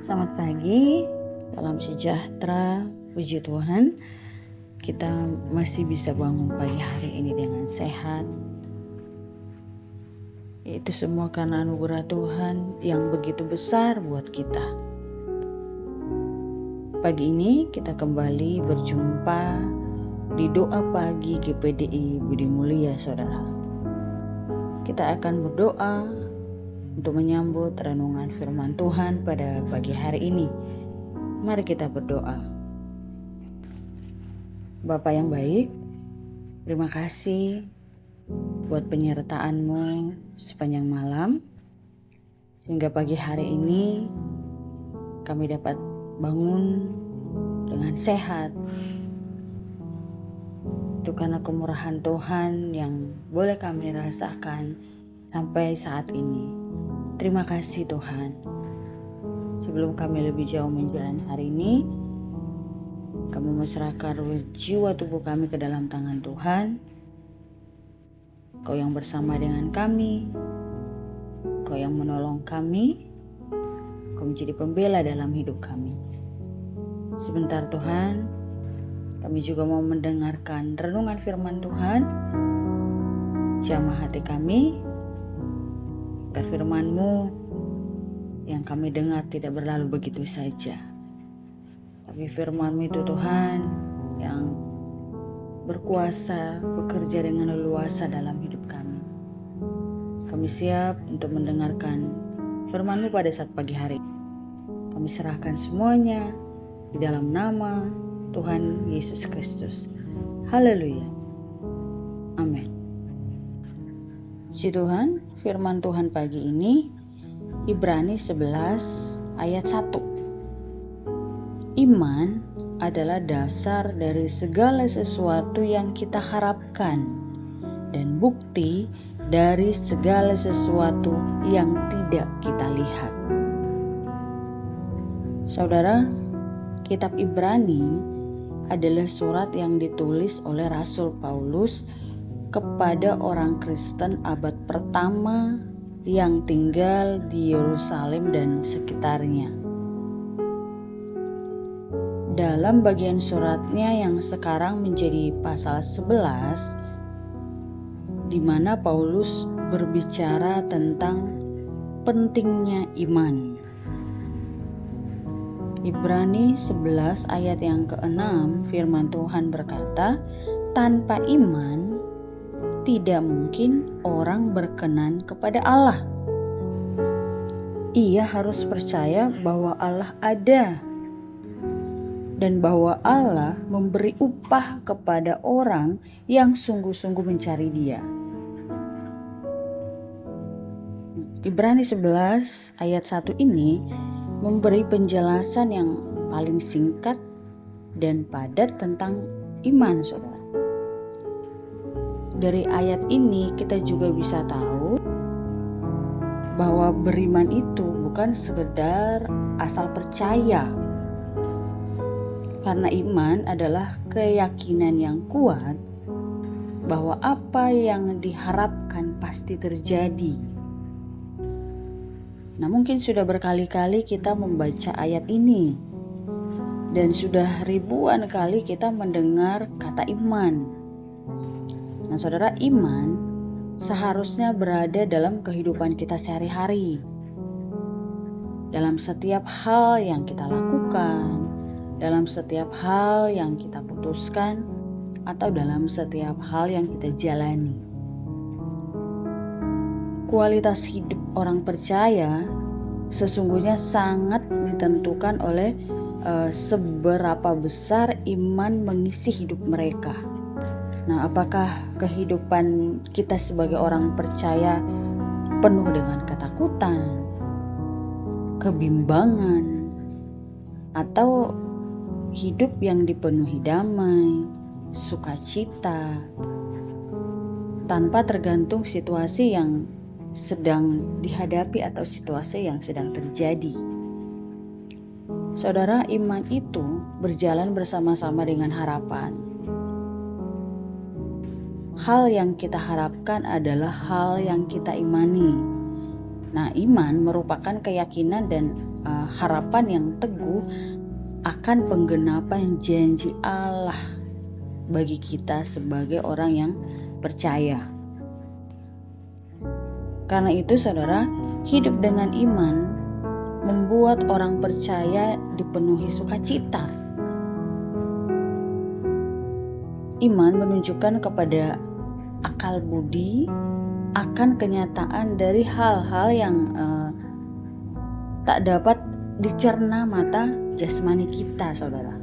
Selamat pagi, salam sejahtera, puji Tuhan. Kita masih bisa bangun pagi hari ini dengan sehat. Itu semua karena anugerah Tuhan yang begitu besar buat kita. Pagi ini kita kembali berjumpa di doa pagi GPDI Budi Mulia, saudara. Kita akan berdoa untuk menyambut renungan firman Tuhan pada pagi hari ini. Mari kita berdoa. Bapa yang baik, terima kasih buat penyertaan-Mu sepanjang malam, sehingga pagi hari ini kami dapat bangun dengan sehat. Itu karena kemurahan Tuhan yang boleh kami rasakan sampai saat ini. Terima kasih Tuhan. Sebelum kami lebih jauh menjalani hari ini, kami menyerahkan jiwa tubuh kami ke dalam tangan Tuhan. Kau yang bersama dengan kami, Kau yang menolong kami, Kau menjadi pembela dalam hidup kami. Sebentar Tuhan, kami juga mau mendengarkan renungan firman Tuhan. Jamah hati kami, agar firman-Mu yang kami dengar tidak berlalu begitu saja. Tapi firman-Mu itu Tuhan yang berkuasa, bekerja dengan leluasa dalam hidup kami. Kami siap untuk mendengarkan firman-Mu pada saat pagi hari. Kami serahkan semuanya di dalam nama Tuhan Yesus Kristus. Haleluya. Amin. Puji Tuhan, firman Tuhan pagi ini Ibrani 11 ayat 1. Iman adalah dasar dari segala sesuatu yang kita harapkan dan bukti dari segala sesuatu yang tidak kita lihat. Saudara, kitab Ibrani adalah surat yang ditulis oleh Rasul Paulus kepada orang Kristen abad pertama yang tinggal di Yerusalem dan sekitarnya. Dalam bagian suratnya yang sekarang menjadi pasal 11, di mana Paulus berbicara tentang pentingnya iman. Ibrani 11 ayat yang ke-6, firman Tuhan berkata, tanpa iman tidak mungkin orang berkenan kepada Allah. Ia harus percaya bahwa Allah ada dan bahwa Allah memberi upah kepada orang yang sungguh-sungguh mencari Dia. Ibrani 11 ayat 1 ini memberi penjelasan yang paling singkat dan padat tentang iman, saudara. Dari ayat ini kita juga bisa tahu bahwa beriman itu bukan sekedar asal percaya. Karena iman adalah keyakinan yang kuat bahwa apa yang diharapkan pasti terjadi. Nah, mungkin sudah berkali-kali kita membaca ayat ini dan sudah ribuan kali kita mendengar kata iman. Nah, saudara, iman seharusnya berada dalam kehidupan kita sehari-hari. Dalam setiap hal yang kita lakukan, dalam setiap hal yang kita putuskan, atau dalam setiap hal yang kita jalani. Kualitas hidup orang percaya sesungguhnya sangat ditentukan oleh seberapa besar iman mengisi hidup mereka. Nah, apakah kehidupan kita sebagai orang percaya penuh dengan ketakutan, kebimbangan, atau hidup yang dipenuhi damai, sukacita, tanpa tergantung situasi yang sedang dihadapi atau situasi yang sedang terjadi. Saudara, iman itu berjalan bersama-sama dengan harapan. Hal yang kita harapkan adalah hal yang kita imani. Nah, iman merupakan keyakinan dan harapan yang teguh akan penggenapan janji Allah bagi kita sebagai orang yang percaya. Karena itu, saudara, hidup dengan iman membuat orang percaya dipenuhi sukacita. Iman menunjukkan kepada akal budi akan kenyataan dari hal-hal yang tak dapat dicerna mata jasmani kita, saudara.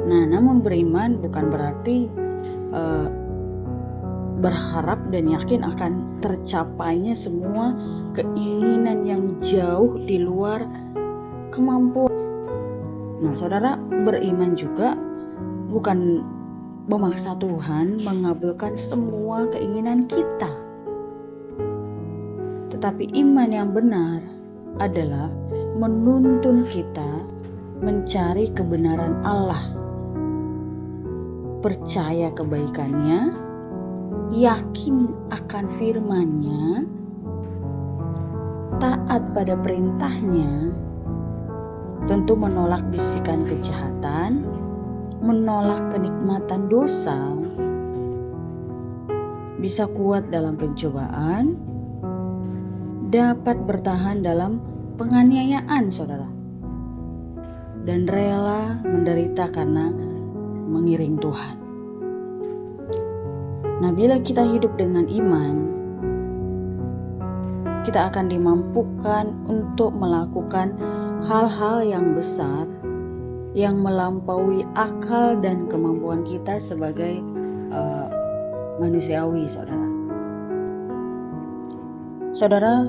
Nah, namun beriman bukan berarti berharap dan yakin akan tercapainya semua keinginan yang jauh di luar kemampuan. Nah, saudara, beriman juga bukan memaksa Tuhan mengabulkan semua keinginan kita. Tetapi iman yang benar adalah menuntun kita mencari kebenaran Allah, percaya kebaikannya, yakin akan firman-Nya, taat pada perintahnya, tentu menolak bisikan kejahatan, menolak kenikmatan dosa, bisa kuat dalam pencobaan, dapat bertahan dalam penganiayaan, saudara, dan rela menderita karena mengiring Tuhan. Nah, bila kita hidup dengan iman, kita akan dimampukan untuk melakukan hal-hal yang besar yang melampaui akal dan kemampuan kita sebagai manusiawi, saudara. Saudara,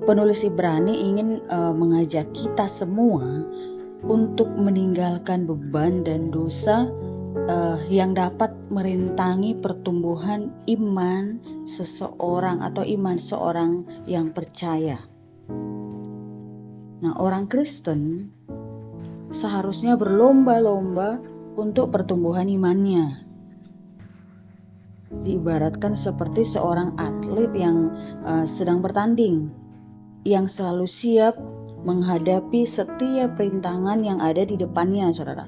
penulis Ibrani ingin mengajak kita semua untuk meninggalkan beban dan dosa yang dapat merintangi pertumbuhan iman seseorang atau iman seorang yang percaya. Nah, orang Kristen seharusnya berlomba-lomba untuk pertumbuhan imannya. Diibaratkan seperti seorang atlet yang sedang bertanding, yang selalu siap menghadapi setiap rintangan yang ada di depannya, saudara,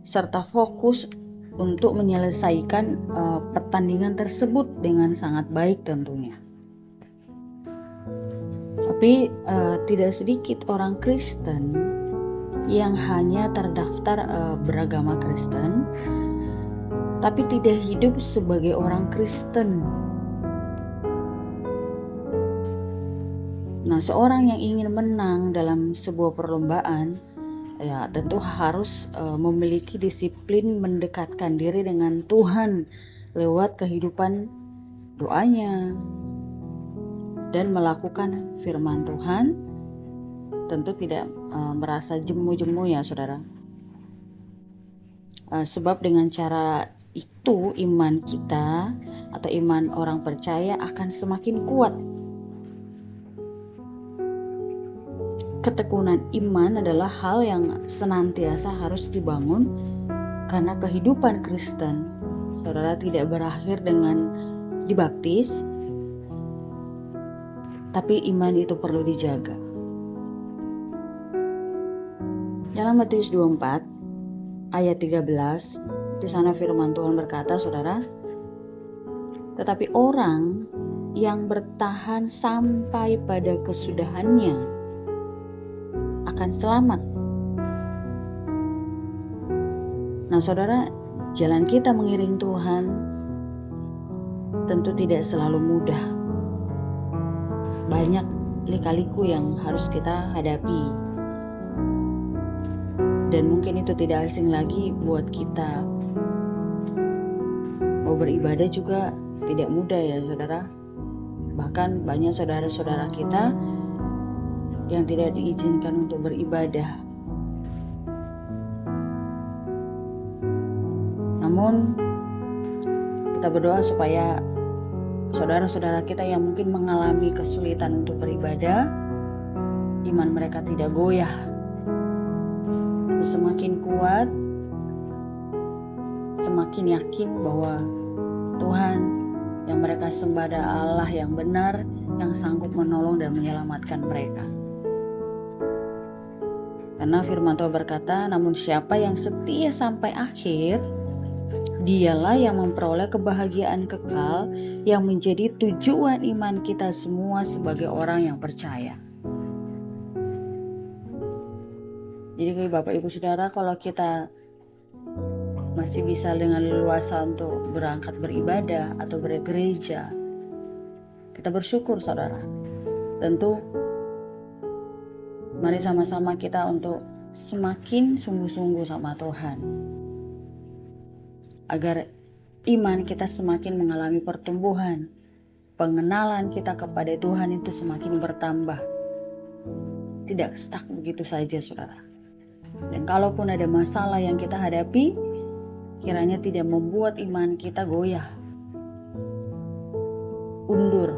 serta fokus untuk menyelesaikan pertandingan tersebut dengan sangat baik tentunya. Tapi tidak sedikit orang Kristen yang hanya terdaftar beragama Kristen, tapi tidak hidup sebagai orang Kristen. Nah, seorang yang ingin menang dalam sebuah perlombaan, ya tentu harus memiliki disiplin mendekatkan diri dengan Tuhan lewat kehidupan doanya dan melakukan firman Tuhan. Tentu tidak merasa jemu-jemu, ya saudara. Sebab dengan cara itu iman kita atau iman orang percaya akan semakin kuat. Ketekunan iman adalah hal yang senantiasa harus dibangun karena kehidupan Kristen, saudara, tidak berakhir dengan dibaptis, tapi iman itu perlu dijaga. Dalam Matius 24 ayat 13, di sana firman Tuhan berkata, saudara, tetapi orang yang bertahan sampai pada kesudahannya akan selamat. Nah, saudara, jalan kita mengiring Tuhan tentu tidak selalu mudah. Banyak lika-liku yang harus kita hadapi. Dan mungkin itu tidak asing lagi buat kita. Mau beribadah juga tidak mudah, ya saudara. Bahkan banyak saudara-saudara kita yang tidak diizinkan untuk beribadah. Namun kita berdoa supaya saudara-saudara kita yang mungkin mengalami kesulitan untuk beribadah, iman mereka tidak goyah, semakin kuat, semakin yakin bahwa Tuhan yang mereka sembah adalah Allah yang benar, yang sanggup menolong dan menyelamatkan mereka. Karena firman Tuhan berkata, namun siapa yang setia sampai akhir, dialah yang memperoleh kebahagiaan kekal yang menjadi tujuan iman kita semua sebagai orang yang percaya. Jadi Bapak Ibu Saudara, kalau kita masih bisa dengan leluasa untuk berangkat beribadah atau bergereja, kita bersyukur saudara. Tentu mari sama-sama kita untuk semakin sungguh-sungguh sama Tuhan, agar iman kita semakin mengalami pertumbuhan, pengenalan kita kepada Tuhan itu semakin bertambah, tidak stuck begitu saja saudara. Dan kalaupun ada masalah yang kita hadapi, kiranya tidak membuat iman kita goyah, undur.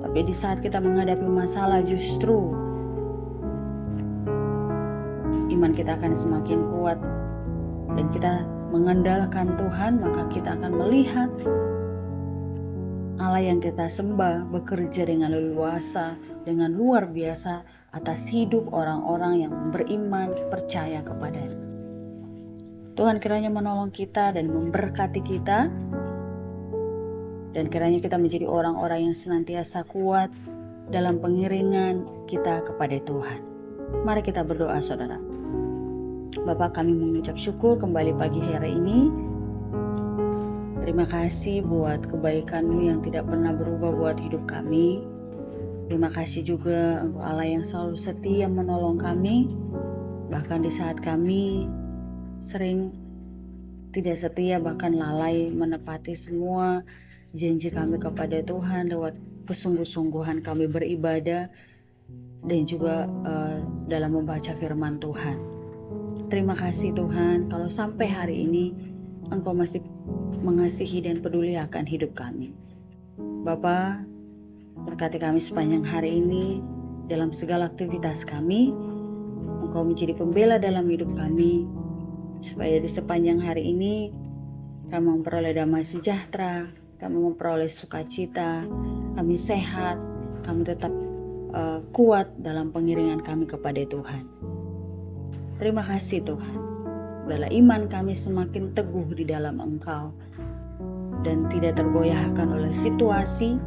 Tapi di saat kita menghadapi masalah, justru iman kita akan semakin kuat. Dan kita mengandalkan Tuhan, maka kita akan melihat Allah yang kita sembah bekerja dengan leluasa, dengan luar biasa atas hidup orang-orang yang beriman, percaya kepadanya. Tuhan kiranya menolong kita dan memberkati kita, dan kiranya kita menjadi orang-orang yang senantiasa kuat dalam pengiringan kita kepada Tuhan. Mari kita berdoa saudara. Bapa, kami mengucap syukur kembali pagi hari ini. Terima kasih buat kebaikan-Mu yang tidak pernah berubah buat hidup kami. Terima kasih juga Engkau Allah yang selalu setia menolong kami, bahkan di saat kami sering tidak setia, bahkan lalai menepati semua janji kami kepada Tuhan lewat kesungguh-sungguhan kami beribadah dan juga dalam membaca firman Tuhan. Terima kasih Tuhan, kalau sampai hari ini Engkau masih mengasihi dan peduli akan hidup kami. Bapa, berkati kami sepanjang hari ini dalam segala aktivitas kami. Engkau menjadi pembela dalam hidup kami, supaya di sepanjang hari ini kami memperoleh damai sejahtera, kami memperoleh sukacita, kami sehat, kami tetap kuat dalam pengiringan kami kepada Tuhan. Terima kasih Tuhan, biarlah iman kami semakin teguh di dalam Engkau dan tidak tergoyahkan oleh situasi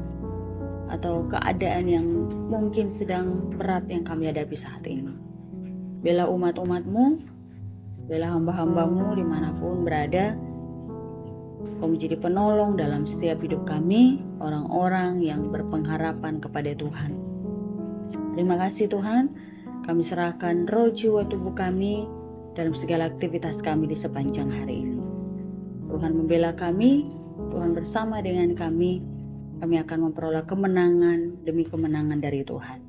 atau keadaan yang mungkin sedang berat yang kami hadapi saat ini. Bela umat-umat-Mu, bela hamba-hamba-Mu dimanapun berada. Kau menjadi penolong dalam setiap hidup kami, orang-orang yang berpengharapan kepada Tuhan. Terima kasih Tuhan, kami serahkan roh jiwa tubuh kami dalam segala aktivitas kami di sepanjang hari ini. Tuhan membela kami, Tuhan bersama dengan kami akan memperoleh kemenangan demi kemenangan dari Tuhan.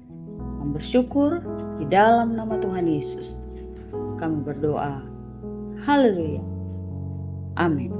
Kami bersyukur di dalam nama Tuhan Yesus. Kami berdoa. Haleluya. Amin.